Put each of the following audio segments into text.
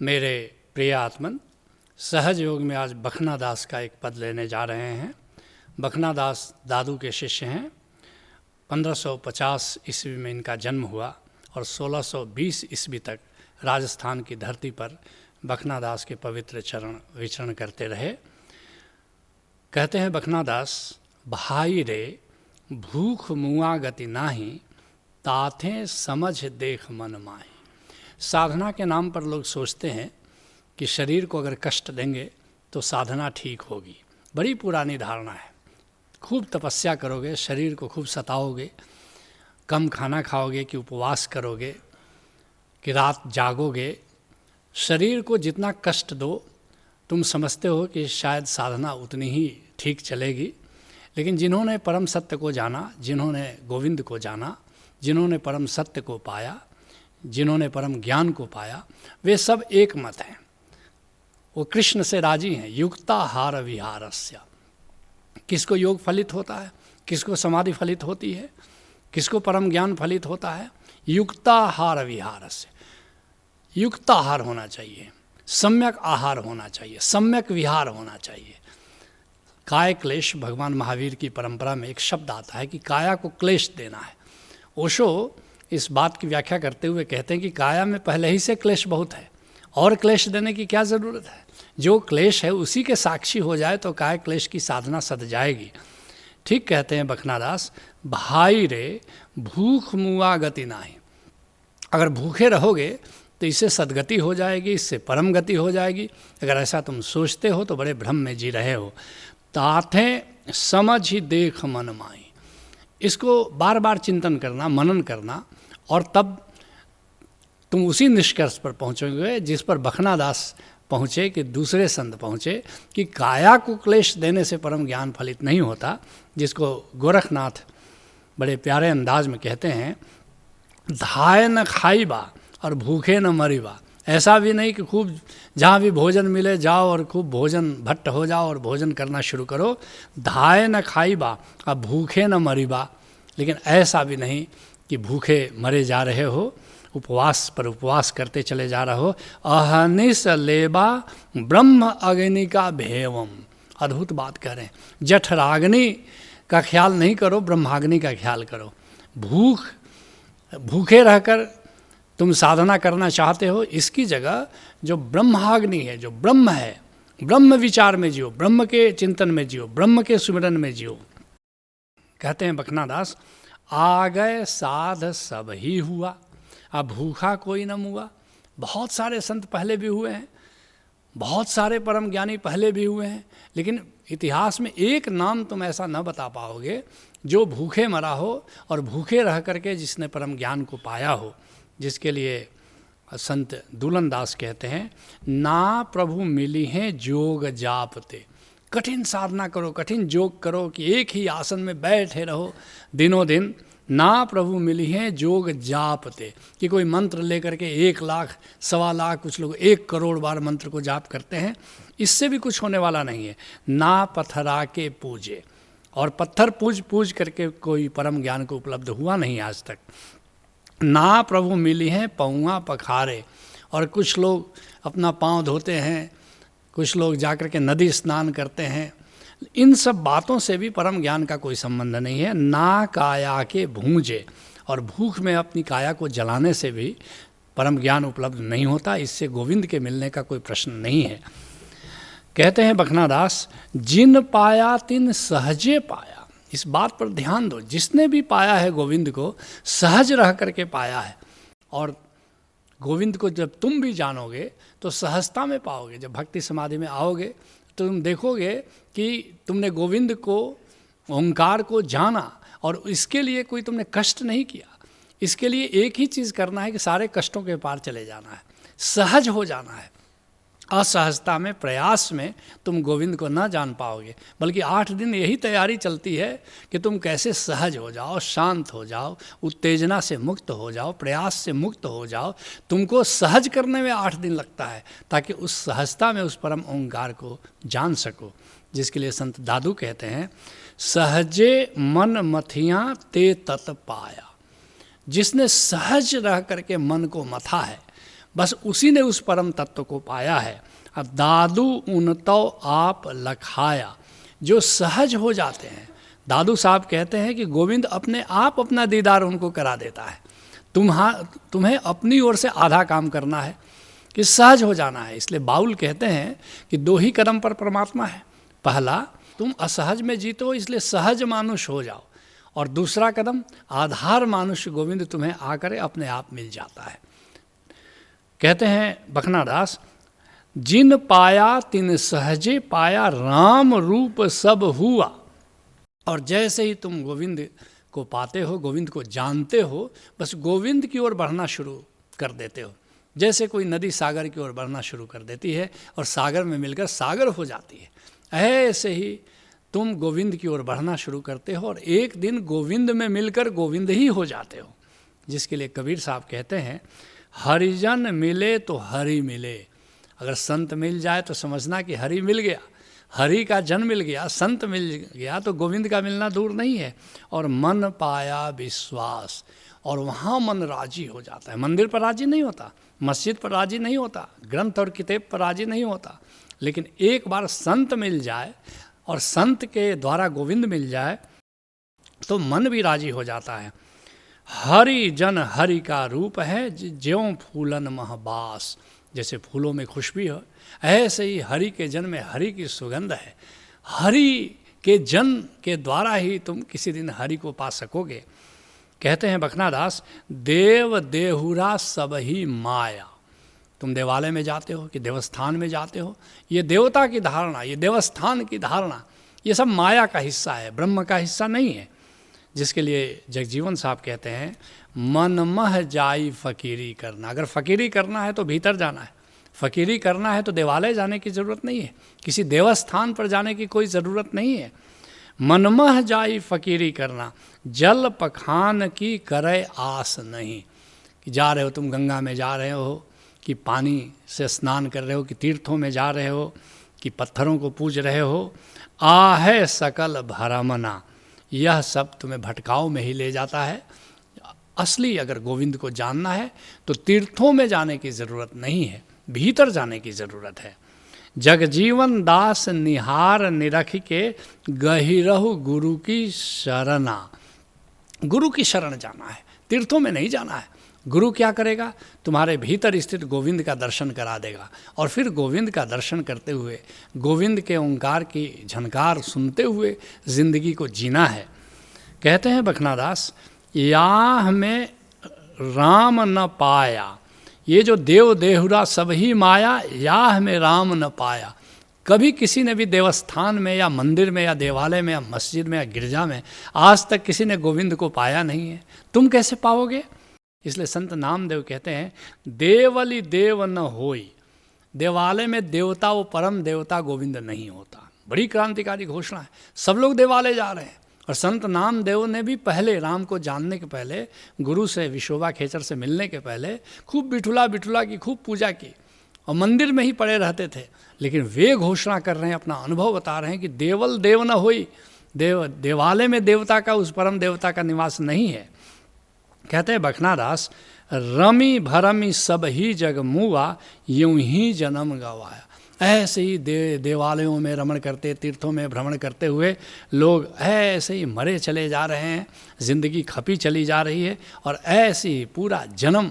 मेरे प्रिय आत्मन, सहज योग में आज बखना दास का एक पद लेने जा रहे हैं। बखना दास दादू के शिष्य हैं। 1550 ईस्वी में इनका जन्म हुआ और 1620 ईस्वी तक राजस्थान की धरती पर बखना दास के पवित्र चरण विचरण करते रहे। कहते हैं बखना दास, भाई रे भूख मुआ गति नाही, ताथे समझ देख मन माही। साधना के नाम पर लोग सोचते हैं कि शरीर को अगर कष्ट देंगे तो साधना ठीक होगी। बड़ी पुरानी धारणा है। खूब तपस्या करोगे, शरीर को खूब सताओगे, कम खाना खाओगे कि उपवास करोगे कि रात जागोगे, शरीर को जितना कष्ट दो तुम समझते हो कि शायद साधना उतनी ही ठीक चलेगी। लेकिन जिन्होंने परम सत्य को जाना, जिन्होंने गोविंद को जाना, जिन्होंने परम सत्य को पाया, जिन्होंने परम ज्ञान को पाया, वे सब एक मत हैं। वो कृष्ण से राजी हैं। युक्ताहार विहारस्य। किसको योग फलित होता है, किसको समाधि फलित होती है, किसको परम ज्ञान फलित होता है? युक्ताहार विहारस्य। युक्ताहार होना चाहिए, सम्यक आहार होना चाहिए, सम्यक विहार होना चाहिए। काय क्लेश, भगवान महावीर की परंपरा में एक शब्द आता है कि काया को क्लेश देना है। ओशो इस बात की व्याख्या करते हुए कहते हैं कि काया में पहले ही से क्लेश बहुत है, और क्लेश देने की क्या ज़रूरत है? जो क्लेश है उसी के साक्षी हो जाए तो काय क्लेश की साधना सद जाएगी। ठीक कहते हैं बखना दास, भाई रे भूख मुआ गति नाही। अगर भूखे रहोगे तो इससे सदगति हो जाएगी, इससे परम गति हो जाएगी। अगर ऐसा तुम सोचते हो तो बड़े भ्रम में जी रहे हो। ताथे समझ ही देख मन माई। इसको बार बार चिंतन करना, मनन करना, और तब तुम उसी निष्कर्ष पर पहुँचोगे जिस पर बखना दास पहुँचे कि दूसरे संत पहुँचे कि काया को क्लेश देने से परम ज्ञान फलित नहीं होता। जिसको गोरखनाथ बड़े प्यारे अंदाज में कहते हैं, धाय न खाईबा और भूखे न मरीबा। ऐसा भी नहीं कि खूब जहाँ भी भोजन मिले जाओ और खूब भोजन भट्ट हो जाओ और भोजन करना शुरू करो। धाय न खाईबा और भूखे न मरीबा। लेकिन ऐसा भी नहीं कि भूखे मरे जा रहे हो, उपवास पर उपवास करते चले जा रहे हो। अहनिस लेबा ब्रह्म अग्नि का भेवम। अद्भुत बात कह रहे हैं। जठराग्नि का ख्याल नहीं करो, ब्रह्माग्नि का ख्याल करो। भूखे रहकर तुम साधना करना चाहते हो, इसकी जगह जो ब्रह्माग्नि है, जो ब्रह्म है, ब्रह्म विचार में जियो, ब्रह्म के चिंतन में जियो, ब्रह्म के सुमिरन में जियो। कहते हैं बखना दास, आ गए साध सब ही हुआ, अब भूखा कोई न मुआ। बहुत सारे संत पहले भी हुए हैं, बहुत सारे परम ज्ञानी पहले भी हुए हैं, लेकिन इतिहास में एक नाम तुम ऐसा न बता पाओगे जो भूखे मरा हो और भूखे रह करके जिसने परम ज्ञान को पाया हो। जिसके लिए संत दुलन दास कहते हैं, ना प्रभु मिली हैं जोग जापते। कठिन साधना करो, कठिन जोग करो कि एक ही आसन में बैठे रहो दिनों दिन। ना प्रभु मिली हैं जोग जापते, कि कोई मंत्र लेकर के 1 लाख, 1.25 लाख, कुछ लोग 1 करोड़ बार मंत्र को जाप करते हैं। इससे भी कुछ होने वाला नहीं है। ना पत्थरा के पूजे, और पत्थर पूज करके कोई परम ज्ञान को उपलब्ध हुआ नहीं आज तक। ना प्रभु मिली हैं पौआ पखारे, और कुछ लोग अपना पाँव धोते हैं, कुछ लोग जाकर के नदी स्नान करते हैं। इन सब बातों से भी परम ज्ञान का कोई संबंध नहीं है। ना काया के भूंजे, और भूख में अपनी काया को जलाने से भी परम ज्ञान उपलब्ध नहीं होता। इससे गोविंद के मिलने का कोई प्रश्न नहीं है। कहते हैं बखना दास, जिन पाया तिन सहजे पाया। इस बात पर ध्यान दो, जिसने भी पाया है गोविंद को, सहज रह करके पाया है। और गोविंद को जब तुम भी जानोगे तो सहजता में पाओगे। जब भक्ति समाधि में आओगे तो तुम देखोगे कि तुमने गोविंद को, ओंकार को जाना, और इसके लिए कोई तुमने कष्ट नहीं किया। इसके लिए एक ही चीज़ करना है कि सारे कष्टों के पार चले जाना है, सहज हो जाना है। असहजता में, प्रयास में तुम गोविंद को न जान पाओगे। बल्कि 8 दिन यही तैयारी चलती है कि तुम कैसे सहज हो जाओ, शांत हो जाओ, उत्तेजना से मुक्त हो जाओ, प्रयास से मुक्त हो जाओ। तुमको सहज करने में 8 दिन लगता है, ताकि उस सहजता में उस परम ओंकार को जान सको। जिसके लिए संत दादू कहते हैं, सहजे मन मथियाँ ते तत पाया। जिसने सहज रह करके मन को मथा है, बस उसी ने उस परम तत्व को पाया है। अब दादू उनतो आप लखाया, जो सहज हो जाते हैं। दादू साहब कहते हैं कि गोविंद अपने आप अपना दीदार उनको करा देता है। तुम्हें अपनी ओर से आधा काम करना है कि सहज हो जाना है। इसलिए बाउल कहते हैं कि दो ही कदम पर परमात्मा है। पहला, तुम असहज में जीतो इसलिए सहज मानुष हो जाओ, और दूसरा कदम, आधार मानुष गोविंद तुम्हें आकर अपने आप मिल जाता है। कहते हैं बखनादास, जिन पाया तिन सहजे पाया, राम रूप सब हुआ। और जैसे ही तुम गोविंद को पाते हो, गोविंद को जानते हो, बस गोविंद की ओर बढ़ना शुरू कर देते हो। जैसे कोई नदी सागर की ओर बढ़ना शुरू कर देती है और सागर में मिलकर सागर हो जाती है, ऐसे ही तुम गोविंद की ओर बढ़ना शुरू करते हो और एक दिन गोविंद में मिलकर गोविंद ही हो जाते हो। जिसके लिए कबीर साहब कहते हैं, हरिजन मिले तो हरि मिले। अगर संत मिल जाए तो समझना कि हरि मिल गया, हरि का जन मिल गया, संत मिल गया तो गोविंद का मिलना दूर नहीं है। और मन पाया विश्वास, और वहाँ मन राजी हो जाता है। मंदिर पर राजी नहीं होता, मस्जिद पर राजी नहीं होता, ग्रंथ और किताब पर राजी नहीं होता, लेकिन एक बार संत मिल जाए और संत के द्वारा गोविंद मिल जाए तो मन भी राजी हो जाता है। हरि जन हरि का रूप है, ज्यों फूलन महबास। जैसे फूलों में खुशबू हो, ऐसे ही हरि के जन में हरि की सुगंध है। हरि के जन के द्वारा ही तुम किसी दिन हरि को पा सकोगे। कहते हैं बखनादास, देव देहुरा सब ही माया। तुम देवालय में जाते हो कि देवस्थान में जाते हो, ये देवता की धारणा, ये देवस्थान की धारणा, ये सब माया का हिस्सा है, ब्रह्म का हिस्सा नहीं है। जिसके लिए जगजीवन साहब कहते हैं, मन मह जाई फकीरी करना। अगर फकीरी करना है तो भीतर जाना है, फकीरी करना है तो देवालय जाने की ज़रूरत नहीं है, किसी देवस्थान पर जाने की कोई ज़रूरत नहीं है। मनमह जाई फकीरी करना, जल पखान की करे आस नहीं। कि जा रहे हो तुम, गंगा में जा रहे हो, कि पानी से स्नान कर रहे हो, कि तीर्थों में जा रहे हो, कि पत्थरों को पूज रहे हो, आहे सकल भरमना, यह सब तुम्हें भटकाव में ही ले जाता है। असली अगर गोविंद को जानना है तो तीर्थों में जाने की ज़रूरत नहीं है, भीतर जाने की ज़रूरत है। जगजीवन दास निहार निरख के, गहिरहु गुरु की शरणा। गुरु की शरण जाना है, तीर्थों में नहीं जाना है। गुरु क्या करेगा? तुम्हारे भीतर स्थित गोविंद का दर्शन करा देगा, और फिर गोविंद का दर्शन करते हुए, गोविंद के ओंकार की झनकार सुनते हुए जिंदगी को जीना है। कहते हैं बखनादास, याह में राम न पाया, ये जो देव देहुरा सब ही माया, याह में राम न पाया। कभी किसी ने भी देवस्थान में या मंदिर में या देवालय में या मस्जिद में या गिरजा में आज तक किसी ने गोविंद को पाया नहीं है। तुम कैसे पाओगे? इसलिए संत नामदेव कहते हैं, देवली देव न होई। देवालय में देवता, वो परम देवता गोविंद नहीं होता। बड़ी क्रांतिकारी घोषणा है। सब लोग देवालय जा रहे हैं, और संत नामदेव ने भी पहले, राम को जानने के पहले, गुरु से, विशोबा खेचर से मिलने के पहले खूब बिठुला की खूब पूजा की और मंदिर में ही पड़े रहते थे। लेकिन वे घोषणा कर रहे हैं, अपना अनुभव बता रहे हैं कि देवल देव न होई। देवालय में देवता का, उस परम देवता का निवास नहीं है। कहते हैं बखनादास, रमी भरमी सब ही जग मुआ, यूं ही जन्म गवाया। ऐसे ही देवालयों में रमण करते, तीर्थों में भ्रमण करते हुए लोग ऐसे ही मरे चले जा रहे हैं, जिंदगी खपी चली जा रही है, और ऐसे ही पूरा जन्म,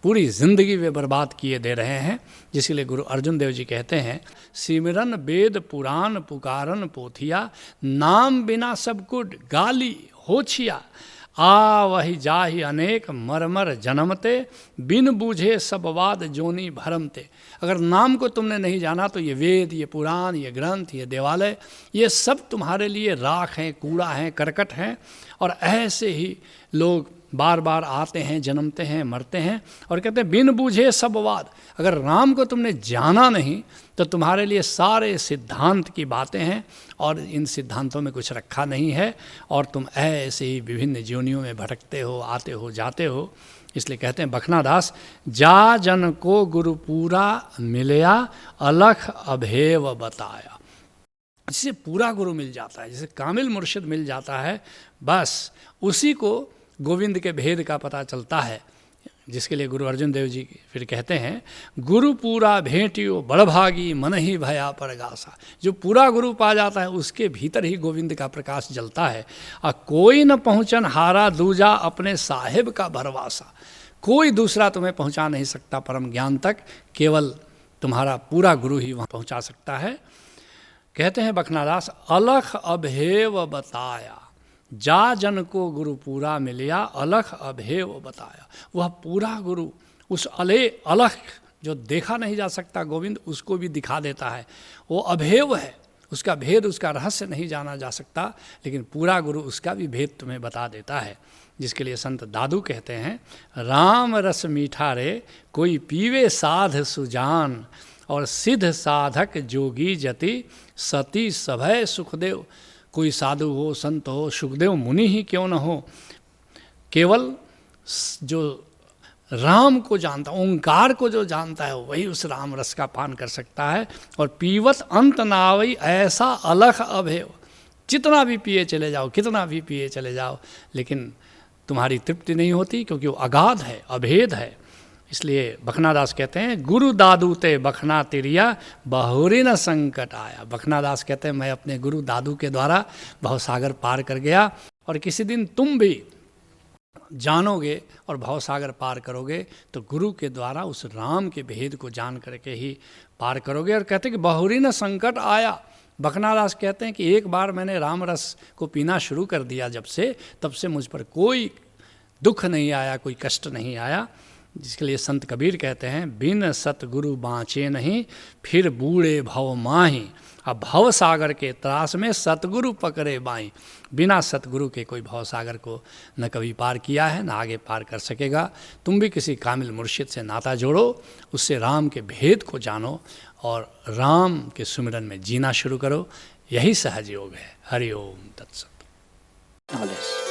पूरी जिंदगी वे बर्बाद किए दे रहे हैं। जिसके लिए गुरु अर्जुन देव जी कहते हैं, सिमरन वेद पुराण पुकारन पोथिया, नाम बिना सब कुछ गाली होछिया, आ वही जाहि अनेक मरमर जन्मते, बिन बूझे सब वाद जोनी भरमते। अगर नाम को तुमने नहीं जाना तो ये वेद, ये पुराण, ये ग्रंथ, ये देवालय, ये सब तुम्हारे लिए राख हैं, कूड़ा हैं, करकट हैं। और ऐसे ही लोग बार बार आते हैं, जन्मते हैं, मरते हैं, और कहते हैं बिन बूझे सब वाद। अगर राम को तुमने जाना नहीं तो तुम्हारे लिए सारे सिद्धांत की बातें हैं, और इन सिद्धांतों में कुछ रखा नहीं है, और तुम ऐसे ही विभिन्न जीवनियों में भटकते हो, आते हो, जाते हो। इसलिए कहते हैं बखनादास, जा जन को गुरु पूरा मिलया, अलख अभेव बताया। जिसे पूरा गुरु मिल जाता है, जिसे कामिल मुर्शिद मिल जाता है, बस उसी को गोविंद के भेद का पता चलता है। जिसके लिए गुरु अर्जुन देव जी फिर कहते हैं, गुरु पूरा भेंटियो बड़भागी मन ही भया परगासा। जो पूरा गुरु पा जाता है उसके भीतर ही गोविंद का प्रकाश जलता है। और कोई न पहुँचन हारा दूजा अपने साहिब का भरवासा। कोई दूसरा तुम्हें पहुँचा नहीं सकता परम ज्ञान तक, केवल तुम्हारा पूरा गुरु ही वहाँ पहुँचा सकता है। कहते हैं बखनादास, अलख अभेव बताया जा जन को गुरु पूरा मिलिया, अलख अभेव बताया। वह पूरा गुरु उस अलख जो देखा नहीं जा सकता गोविंद, उसको भी दिखा देता है। वो अभेव है, उसका भेद, उसका रहस्य नहीं जाना जा सकता, लेकिन पूरा गुरु उसका भी भेद तुम्हें बता देता है। जिसके लिए संत दादू कहते हैं, राम रस मीठा रे कोई पीवे साध सुजान, और सिद्ध साधक जोगी जति सती सभय सुखदेव। कोई साधु हो, संत हो, सुखदेव मुनि ही क्यों न हो, केवल जो राम को जानता, ओंकार को जो जानता है वही उस राम रस का पान कर सकता है। और पीवत अंत नावई ऐसा अलख अभेव। जितना भी पिए चले जाओ, कितना भी पिए चले जाओ, लेकिन तुम्हारी तृप्ति नहीं होती, क्योंकि वो अगाध है, अभेद है। इसलिए बखनादास कहते हैं, गुरु दादू ते बखना तिरिया बहुरी न संकट आया। बखनादास कहते हैं, मैं अपने गुरु दादू के द्वारा भवसागर पार कर गया, और किसी दिन तुम भी जानोगे और भवसागर पार करोगे तो गुरु के द्वारा उस राम के भेद को जान करके ही पार करोगे। और कहते हैं कि बहुरी न संकट आया। बखनादास कहते हैं कि एक बार मैंने राम रस को पीना शुरू कर दिया जब से, तब से मुझ पर कोई दुख नहीं आया, कोई कष्ट नहीं आया। जिसके लिए संत कबीर कहते हैं, बिन सतगुरु बाँचे नहीं फिर बूढ़े भव माही। अब भव सागर के त्रास में सतगुरु पकड़े बाई। बिना सतगुरु के कोई भव सागर को न कभी पार किया है, न आगे पार कर सकेगा। तुम भी किसी कामिल मुर्शिद से नाता जोड़ो, उससे राम के भेद को जानो और राम के सुमिरन में जीना शुरू करो। यही सहज योग है। हरि ओम तत्सत।